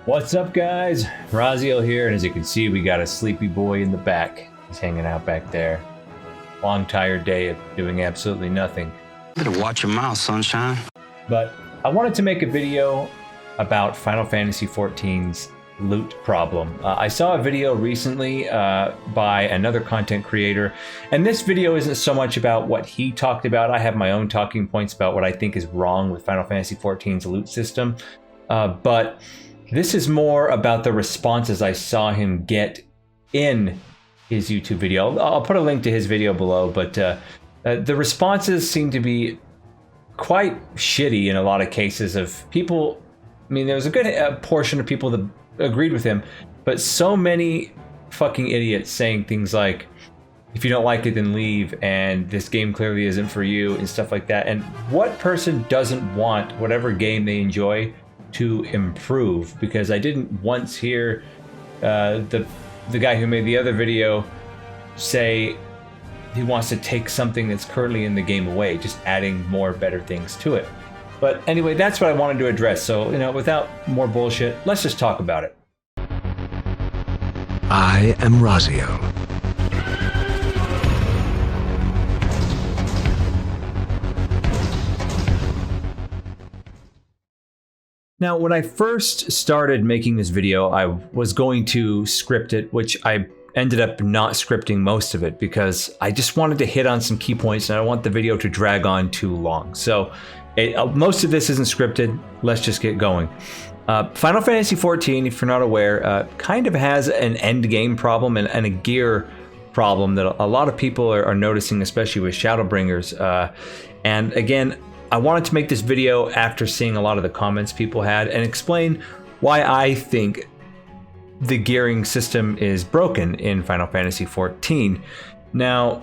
What's up, guys? Raziel here, and as you can see, we got a sleepy boy in the back. He's hanging out back there. Long, tired day of doing absolutely nothing. Better watch your mouth, sunshine. But I wanted to make a video about Final Fantasy XIV's loot problem. I saw a video recently by another content creator, and this video isn't so much about what he talked about. I have my own talking points about what I think is wrong with Final Fantasy XIV's loot system, but this is more about the responses I saw him get in his YouTube video. I'll put a link to his video below, but the responses seem to be quite shitty in a lot of cases of people. I mean, there was a good portion of people that agreed with him, but so many fucking idiots saying things like, if you don't like it, then leave, and this game clearly isn't for you, and stuff like that. And what person doesn't want whatever game they enjoy to improve? Because I didn't once hear the guy who made the other video say he wants to take something that's currently in the game away, just adding more better things to it. But anyway, that's what I wanted to address. So, you know, without more bullshit, let's just talk about it. I am Raziel. Now, when I first started making this video, I was going to script it, which I ended up not scripting most of it because I just wanted to hit on some key points and I don't want the video to drag on too long. So most of this isn't scripted. Let's just get going. Final Fantasy XIV, if you're not aware, kind of has an end game problem and a gear problem that a lot of people are noticing, especially with Shadowbringers. And again, I wanted to make this video after seeing a lot of the comments people had and explain why I think the gearing system is broken in Final Fantasy XIV. Now,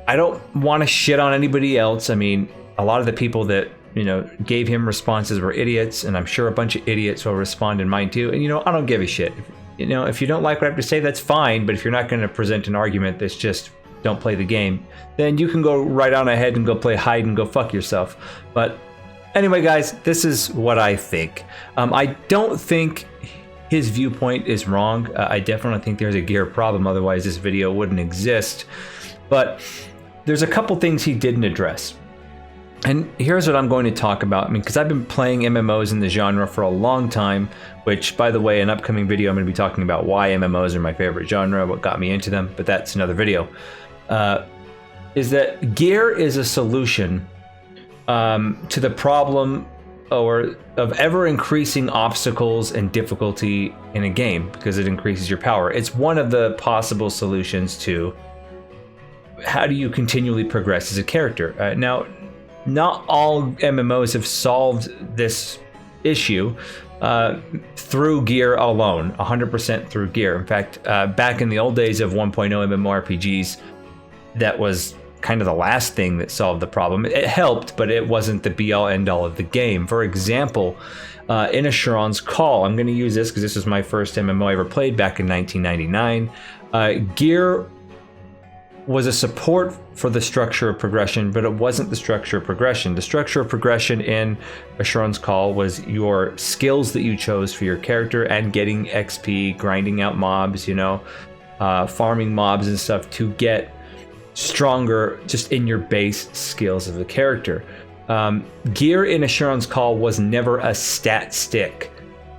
I don't want to shit on anybody else. I mean, a lot of the people that, you know, gave him responses were idiots, and I'm sure a bunch of idiots will respond in mine too. And, you know, I don't give a shit. You know, if you don't like what I have to say, that's fine. But if you're not going to present an argument that's just don't play the game, then you can go right on ahead and go play hide and go fuck yourself. But anyway, guys, this is what I think. I don't think his viewpoint is wrong. I definitely think there's a gear problem, otherwise this video wouldn't exist. But there's a couple things he didn't address. And here's what I'm going to talk about. I mean, because I've been playing MMOs in the genre for a long time, which, by the way, an upcoming video I'm going to be talking about why MMOs are my favorite genre, what got me into them, but that's another video. Is that gear is a solution to the problem of ever increasing obstacles and difficulty in a game because it increases your power. It's one of the possible solutions to how do you continually progress as a character. Now, not all MMOs have solved this issue through gear alone, 100% through gear. In fact, back in the old days of 1.0 MMORPGs, that was kind of the last thing that solved the problem. It helped, but it wasn't the be-all end-all of the game. For example, in Asheron's Call, I'm going to use this because this was my first MMO I ever played back in 1999. Gear was a support for the structure of progression, but it wasn't the structure of progression. The structure of progression in Asheron's Call was your skills that you chose for your character and getting XP, grinding out mobs, you know, farming mobs and stuff to get stronger just in your base skills of the character. Gear in Asheron's Call was never a stat stick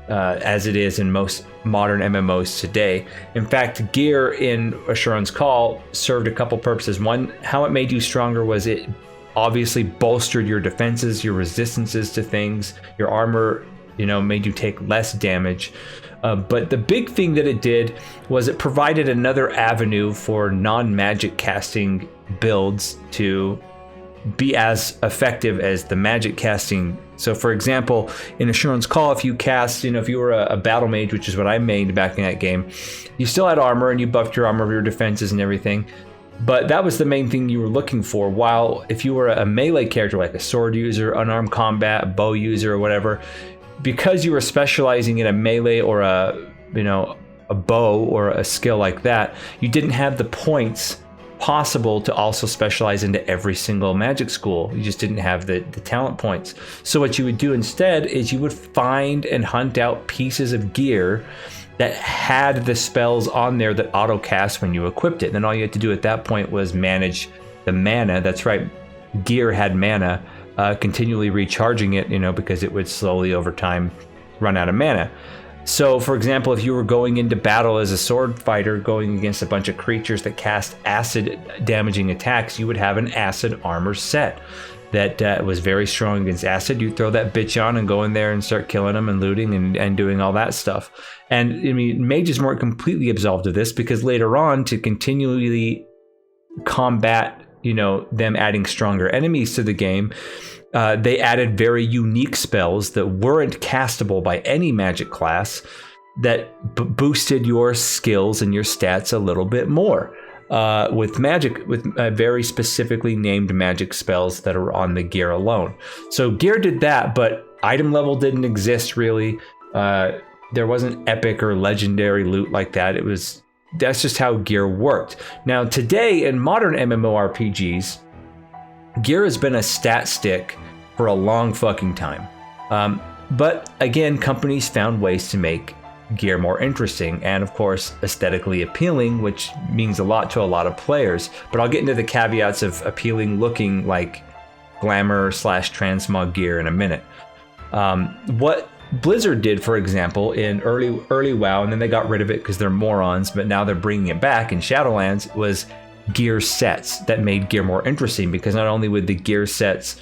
as it is in most modern MMOs today. In fact, gear in Asheron's Call served a couple purposes. One, how it made you stronger was it obviously bolstered your defenses, your resistances to things, your armor, you know, made you take less damage. But the big thing that it did was it provided another avenue for non-magic casting builds to be as effective as the magic casting. So for example, in Asheron's Call, if you cast, you know, if you were a battle mage, which is what I made back in that game, you still had armor and you buffed your armor, your defenses and everything. But that was the main thing you were looking for. While if you were a melee character, like a sword user, unarmed combat, a bow user or whatever, because you were specializing in a melee or a bow or a skill like that, you didn't have the points possible to also specialize into every single magic school. You just didn't have the talent points. So what you would do instead is you would find and hunt out pieces of gear that had the spells on there that auto cast when you equipped it. And then all you had to do at that point was manage the mana. That's right, gear had mana, continually recharging it, because it would slowly over time run out of mana. So, for example, if you were going into battle as a sword fighter going against a bunch of creatures that cast acid damaging attacks, you would have an acid armor set that was very strong against acid. You'd throw that bitch on and go in there and start killing them and looting and doing all that stuff. And I mean, mages weren't completely absolved of this, because later on, to continually combat, them adding stronger enemies to the game, they added very unique spells that weren't castable by any magic class that boosted your skills and your stats a little bit more with very specifically named magic spells that are on the gear alone. So gear did that, but item level didn't exist really. There wasn't epic or legendary loot like that. That's just how gear worked. Now today in modern MMORPGs, gear has been a stat stick for a long fucking time. But again, companies found ways to make gear more interesting and, of course, aesthetically appealing, which means a lot to a lot of players. But I'll get into the caveats of appealing looking like glamour / transmog gear in a minute. What Blizzard did, for example, in early WoW, and then they got rid of it because they're morons, but now they're bringing it back in Shadowlands, was gear sets that made gear more interesting, because not only would the gear sets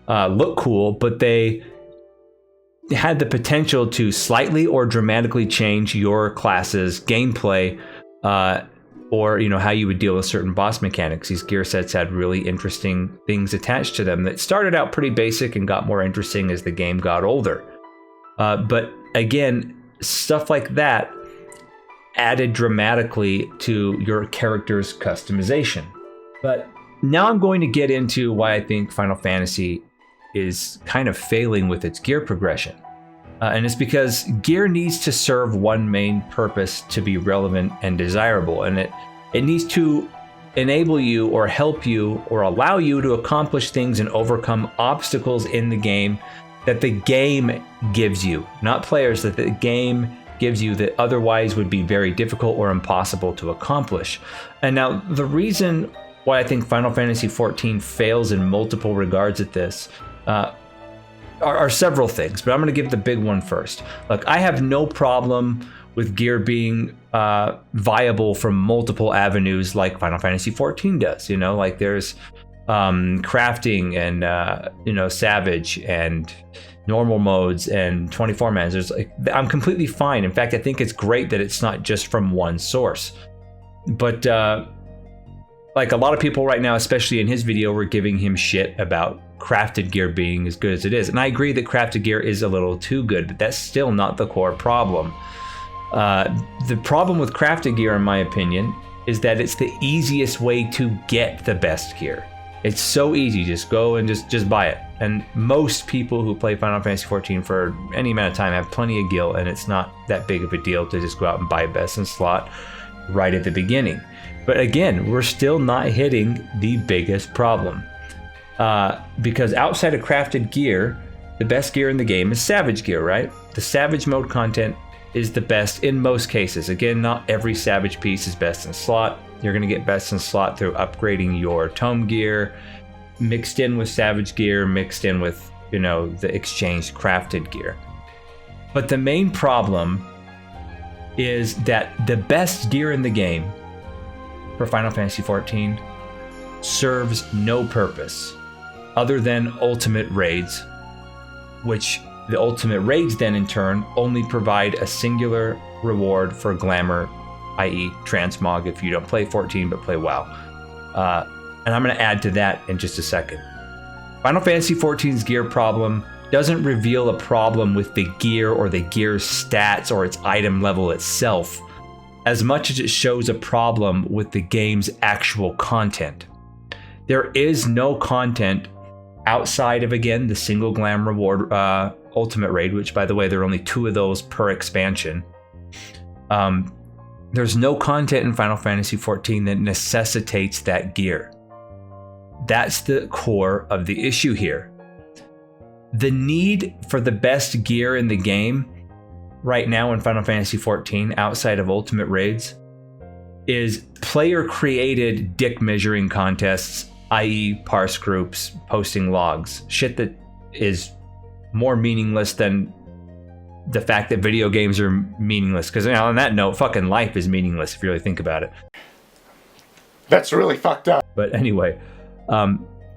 look cool, but they had the potential to slightly or dramatically change your class's gameplay, or how you would deal with certain boss mechanics. These gear sets had really interesting things attached to them that started out pretty basic and got more interesting as the game got older. But again, stuff like that added dramatically to your character's customization. But now I'm going to get into why I think Final Fantasy is kind of failing with its gear progression. And it's because gear needs to serve one main purpose to be relevant and desirable. And it needs to enable you or help you or allow you to accomplish things and overcome obstacles in the game that the game gives you, not players, that the game gives you that otherwise would be very difficult or impossible to accomplish. And now the reason why I think Final Fantasy XIV fails in multiple regards at this are several things, but I'm going to give the big one first. Look, I have no problem with gear being viable from multiple avenues like Final Fantasy XIV does. Like there's crafting and savage and normal modes and 24 mans. I'm completely fine. In fact, I think it's great that it's not just from one source. But like a lot of people right now, especially in his video, were giving him shit about crafted gear being as good as it is. And I agree that crafted gear is a little too good, but that's still not the core problem. The problem with crafted gear, in my opinion, is that it's the easiest way to get the best gear. It's so easy, just go and just buy it. And most people who play Final Fantasy XIV for any amount of time have plenty of gil, and it's not that big of a deal to just go out and buy best in slot right at the beginning. But again, we're still not hitting the biggest problem. Because outside of crafted gear, the best gear in the game is savage gear, right? The savage mode content is the best in most cases. Again, not every savage piece is best in slot. You're going to get best in slot through upgrading your tome gear, mixed in with savage gear, mixed in with, the exchanged crafted gear. But the main problem is that the best gear in the game for Final Fantasy XIV serves no purpose other than ultimate raids, which the ultimate raids then in turn only provide a singular reward for glamour, i.e. transmog if you don't play 14 but play WoW. And I'm going to add to that in just a second. Final Fantasy XIV's gear problem doesn't reveal a problem with the gear or the gear's stats or its item level itself, as much as it shows a problem with the game's actual content. There is no content outside of, again, the single glam reward ultimate raid, which, by the way, there are only 2 of those per expansion. There's no content in Final Fantasy XIV that necessitates that gear. That's the core of the issue here. The need for the best gear in the game right now in Final Fantasy XIV, outside of Ultimate Raids, is player-created dick measuring contests, i.e. parse groups, posting logs. Shit that is more meaningless than the fact that video games are meaningless. Because on that note, fucking life is meaningless if you really think about it. That's really fucked up. But anyway,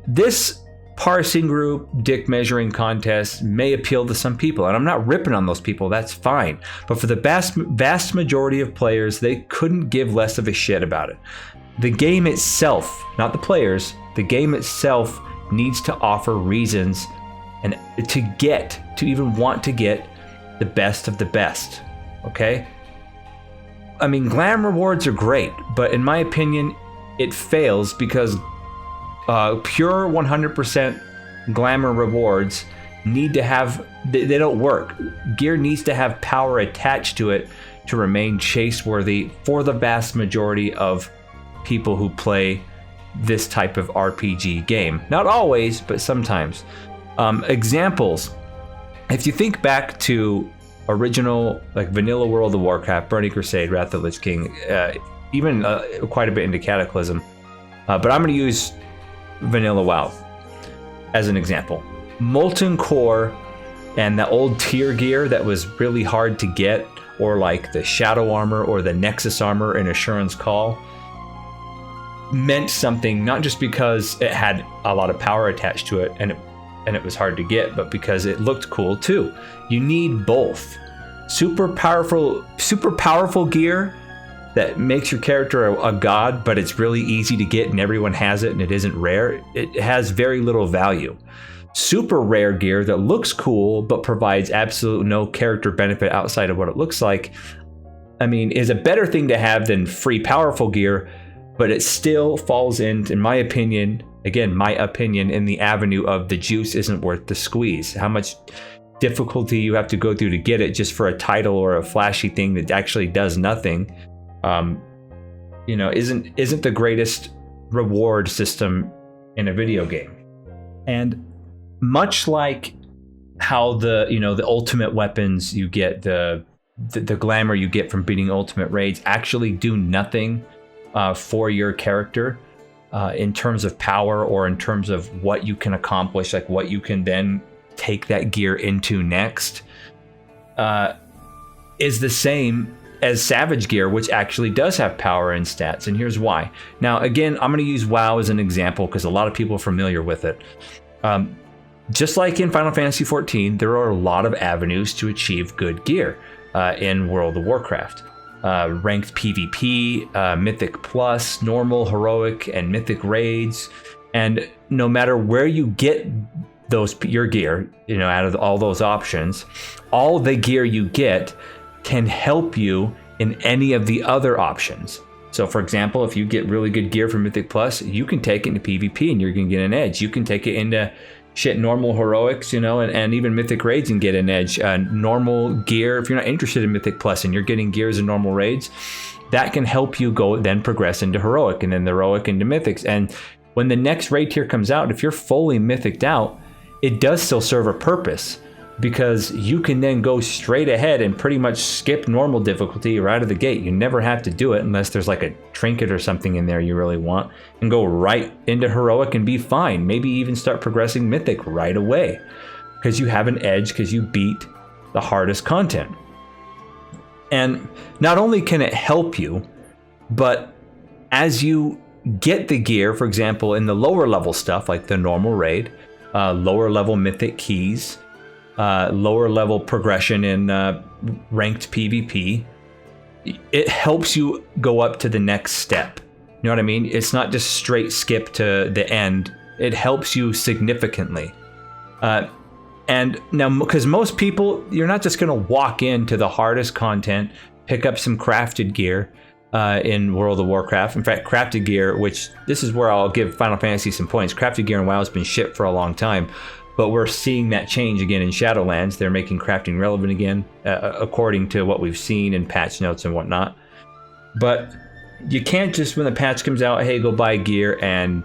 this parsing group, dick measuring contest may appeal to some people, and I'm not ripping on those people, that's fine. But for the vast majority of players, they couldn't give less of a shit about it. The game itself, not the players, the game itself needs to offer reasons and to even want to get the best of the best, okay? I mean, glam rewards are great, but in my opinion, it fails because pure 100% glamour rewards need to have, they don't work. Gear needs to have power attached to it to remain chase-worthy for the vast majority of people who play this type of RPG game. Not always, but sometimes. Examples. If you think back to original, like vanilla World of Warcraft, Burning Crusade, Wrath of the Lich King, even quite a bit into Cataclysm, but I'm going to use vanilla WoW as an example. Molten Core and the old tier gear that was really hard to get, or like the Shadow Armor or the Nexus Armor in Assurance Call, meant something not just because it had a lot of power attached to it and it was hard to get, but because it looked cool too. You need both. Super powerful gear that makes your character a god, but it's really easy to get and everyone has it and it isn't rare. It has very little value. Super rare gear that looks cool but provides absolute no character benefit outside of what it looks like, I mean, is a better thing to have than free powerful gear, but it still falls in my opinion, again, my opinion, in the avenue of the juice isn't worth the squeeze. How much difficulty you have to go through to get it just for a title or a flashy thing that actually does nothing, isn't the greatest reward system in a video game. And much like how the ultimate weapons you get, the glamour you get from beating ultimate raids actually do nothing for your character in terms of power or in terms of what you can accomplish, like what you can then take that gear into next, is the same as Savage Gear, which actually does have power and stats, and here's why. Now, again, I'm going to use WoW as an example because a lot of people are familiar with it. Just like in Final Fantasy XIV, there are a lot of avenues to achieve good gear in World of Warcraft. Ranked PvP, Mythic Plus, normal, heroic, and Mythic raids, and no matter where you get your gear, out of all those options, all the gear you get can help you in any of the other options. So for example, if you get really good gear from Mythic Plus, you can take it into PvP and you're gonna get an edge. You can take it into normal heroics, and even Mythic raids and get an edge. Normal gear, if you're not interested in Mythic Plus and you're getting gears in normal raids, that can help you go then progress into heroic and then the heroic into mythics. And when the next raid tier comes out, if you're fully mythiced out, it does still serve a purpose, because you can then go straight ahead and pretty much skip normal difficulty right out of the gate. You never have to do it unless there's like a trinket or something in there you really want, and go right into heroic and be fine. Maybe even start progressing mythic right away because you have an edge, because you beat the hardest content. And not only can it help you, but as you get the gear, for example, in the lower level stuff like the normal raid, lower level mythic keys, lower level progression in ranked PvP, it helps you go up to the next step. You know what I mean? It's not just straight skip to the end. It helps you significantly. And now, because most people, you're not just going to walk into the hardest content, pick up some crafted gear in World of Warcraft. In fact, crafted gear, which this is where I'll give Final Fantasy some points. Crafted gear in WoW has been shit for a long time. But we're seeing that change again in Shadowlands. They're making crafting relevant again, according to what we've seen in patch notes and whatnot. But you can't just, when the patch comes out, hey, go buy gear and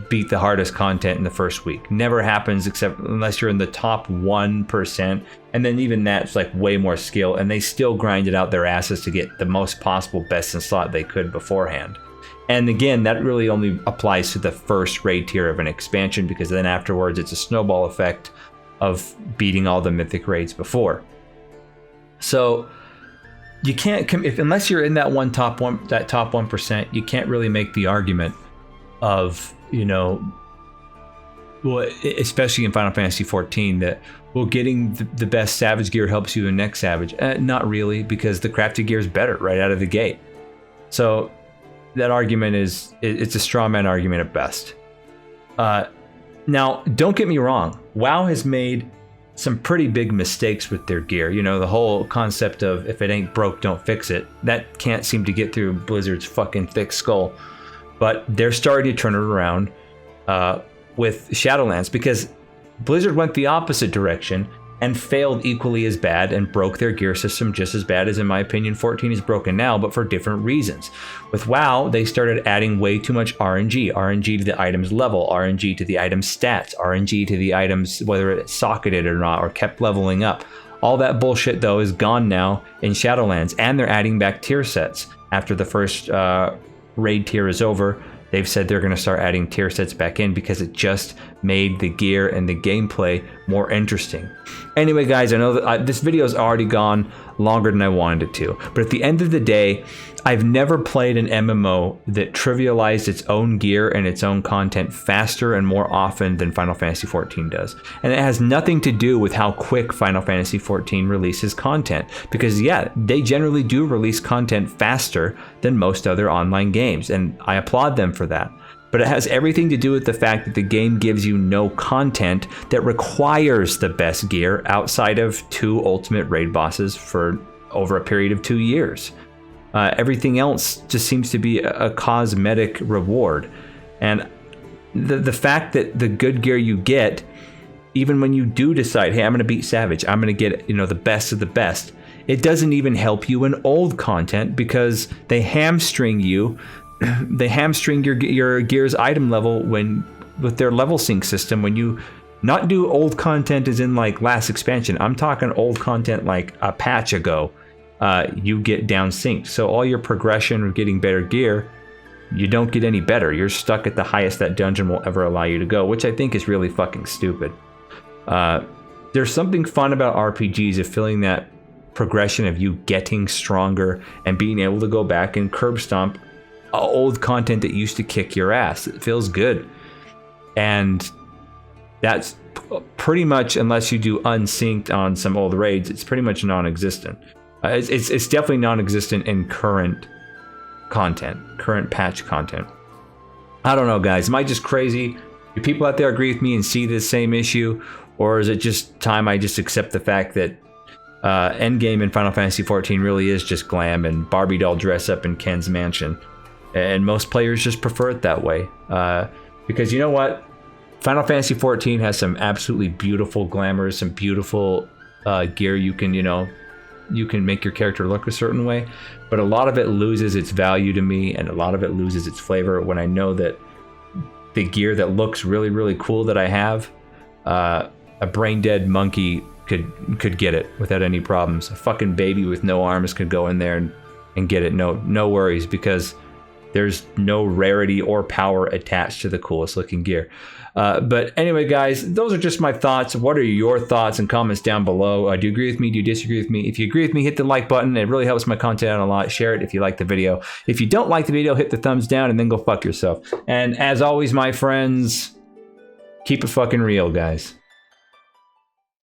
beat the hardest content in the first week. Never happens, except unless you're in the top 1%, and then even that's like way more skill, and they still grinded out their asses to get the most possible best in slot they could beforehand. And again, that really only applies to the first raid tier of an expansion, because then afterwards it's a snowball effect of beating all the mythic raids before. So you can't, unless you're in that top 1%, you can't really make the argument of, you know, well, especially in Final Fantasy XIV, that, well, getting the best Savage gear helps you in next Savage. Not really, because the crafted gear is better right out of the gate. So that argument it's a straw man argument at best. Now, don't get me wrong. WoW has made some pretty big mistakes with their gear. You know, the whole concept of if it ain't broke, don't fix it. That can't seem to get through Blizzard's fucking thick skull. But they're starting to turn it around with Shadowlands, because Blizzard went the opposite direction and failed equally as bad and broke their gear system just as bad as, in my opinion, 14 is broken now, but for different reasons. With WoW, they started adding way too much RNG. RNG to the item's level, RNG to the item's stats, RNG to the items, whether it's socketed or not, or kept leveling up. All that bullshit, though, is gone now in Shadowlands, and they're adding back tier sets. After the first raid tier is over, they've said they're going to start adding tier sets back in, because it just made the gear and the gameplay more interesting. Anyway, guys, I know that this video has already gone longer than I wanted it to, but at the end of the day, I've never played an MMO that trivialized its own gear and its own content faster and more often than Final Fantasy XIV does. And it has nothing to do with how quick Final Fantasy XIV releases content, because yeah, they generally do release content faster than most other online games, and I applaud them for that. But it has everything to do with the fact that the game gives you no content that requires the best gear outside of 2 ultimate raid bosses for over a period of 2 years. Everything else just seems to be a cosmetic reward. And the fact that the good gear you get, even when you do decide, hey, I'm going to beat Savage, I'm going to get, you know, the best of the best, it doesn't even help you in old content, because they hamstring you. They hamstring your gear's item level with their level sync system. When you not do old content as in like last expansion, I'm talking old content like a patch ago, you get down synced. So all your progression of getting better gear, you don't get any better. You're stuck at the highest that dungeon will ever allow you to go, which I think is really fucking stupid. There's something fun about RPGs of feeling that progression of you getting stronger and being able to go back and curb stomp old content that used to kick your ass. It feels good. And that's pretty much, unless you do unsynced on some old raids, it's pretty much non-existent. It's definitely non-existent in current content, current patch content. I don't know, guys. Am I just crazy? Do people out there agree with me and see this same issue? Or is it just time I just accept the fact that endgame in Final Fantasy XIV really is just glam and Barbie doll dress up in Ken's mansion? And most players just prefer it that way. Because you know what? Final Fantasy XIV has some absolutely beautiful glamour, some beautiful gear you can make your character look a certain way. But a lot of it loses its value to me, and a lot of it loses its flavor when I know that the gear that looks really, really cool that I have, a brain dead monkey could get it without any problems. A fucking baby with no arms could go in there and get it. No worries, because there's no rarity or power attached to the coolest looking gear. But anyway, guys, those are just my thoughts. What are your thoughts and comments down below? Do you agree with me? Do you disagree with me? If you agree with me, hit the like button. It really helps my content out a lot. Share it if you like the video. If you don't like the video, hit the thumbs down and then go fuck yourself. And as always, my friends, keep it fucking real, guys.